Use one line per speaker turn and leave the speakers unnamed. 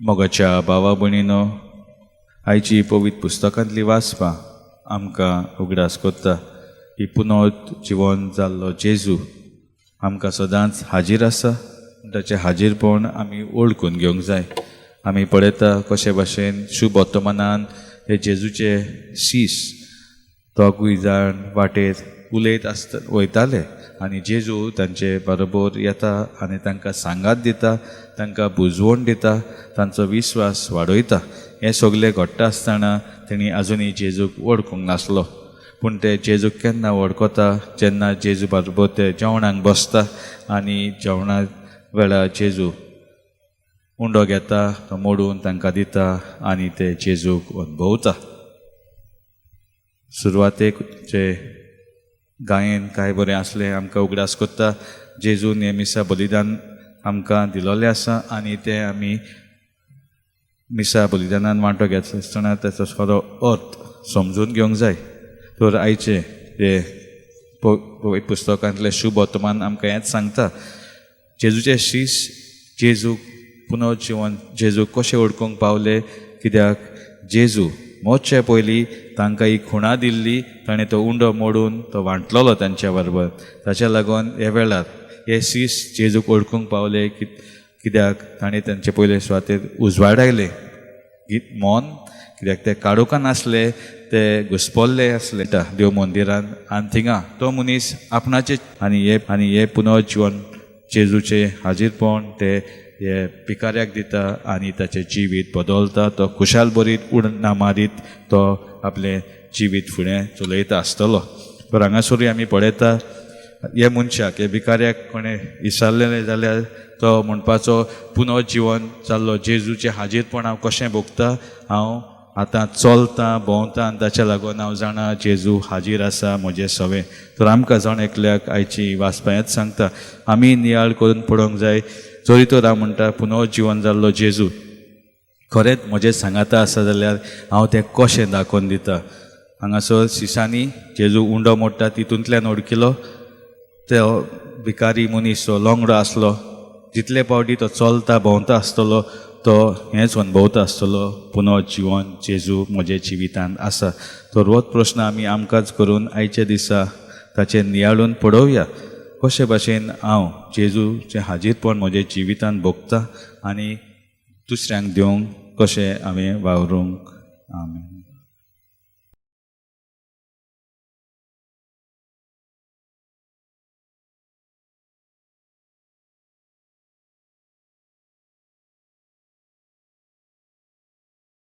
मोगाच्या भावा भयणीनो, आयची पवित्र पुस्तकांतली वाचपां आमकां उगडास कोत्ता की पुनोत जिवन जाल्लो जेजू आमकां सदांच हाजीर आसा. ताचें हाजीरपण आमी ओळखून घेवंक जाय. आमी पळयता कशे भाशेन शुभ वर्तमानान हे जेजूचे शीश दोगूय जाण वाटेर उलयत वयताले आनी जेजू तांचे बरोबर येता आनी तांकां सांगात दिता, तांकां बुजवण दिता, तांचो विश्वास वाडयता. हें सगळें घडटा आसतना तेणी आजुनूय जेजूक वळखूंक नासलो. पूण ते जेजूक केन्ना वळखता जेन्ना जेजू बरोबर ते जेवणाक बसता आनी जेवणा वेळार जेजू उंडो घेता, तो मोडून तांकां दिता आनी ते जेजूक अनुभवता. सुरवातेक जे गायन कांय बरें आसलें आमकां उगडास कोत्ता. जेजून हें मिसा बलिदान आमकां दिलोलें आसा आनी तें आमी मिसा बलिदानान वांटो घेता आसतना ताचो खरो अर्थ समजून घेवंक जाय. तर आयचे हे पुस्तकांतले शुभ वर्तमान आमकां हेंच सांगता. जेजूचे शीश जेजूक पुनर्जीवन जेजूक कशें ओळखूंक पावले, कित्याक जेजू मोडचे पयलीं तांकां ही खुणा दिल्ली, ताणें तो उंडो मोडून तो वांटलोलो तांच्या बरोबर. ताच्या लागून हे वेळार हे शीश जेजूक ओळखूंक पावले कित्याक ताणें तांचे पयले सुवातेर उजवाड आयले मोन, कित्याक ते काडूका नासले, ते घुस्पल्ले आसले देव मंदिरान आनी थिंगा तो मनीस आपणाचे आनी हे पुनर्जीवन जेजूचे हाजीरपण ते हे भिकाऱ्याक दिता आनी ताचें जिवीत बदलता. तो खुशाल बरीत उडना मारीत तो आपलें जिवीत फुडें चलयता आसतलो. तर हांगासरूय आमी पळयता हे मनशाक, हे भिकाऱ्याक कोणें विसरलेलें जाल्यार तो म्हणपाचो पुनर्जीवन जाल्लो जेजूचें हाजीरपण हांव कशें भोगता. हांव आतां चलतां भोंवतां आनी ताच्या लागून हांव जाणा जेजू हाजीर आसा म्हजे सवे. तर आमकां जाण एकल्याक आयची वाचपां हेंच सांगता, आमी नियाळ करून पळोवंक जाय. जरी तर हांव म्हणटा पुनर्जीवन जाल्लो जेजू खरेंच म्हजें सांगाता आसा जाल्यार हांव तें कशें दाखोवन दिता. हांगासर शिसांनी जेजू उंडो मोडटा तितूंतल्यान ओळखिलो तो भिकारी मनीस, तो लोंगडो आसलो. जितले पावटी तो चलता भोंवता आसतलो तो हेंच अनुभवता आसतलो, पुनर्जीवन जेजू म्हज्या जिवितांत आसा. तो रोज प्रश्न आमी आमकांच करून आयच्या दिसा ताचेर नियाळून पळोवया कशे भाशेन हांव जेजूचें हाजीरपण म्हज्या जिवितांत भोगता आनी दुसऱ्यांक दिवंक कशें हांवें वावरूंक. आमेन.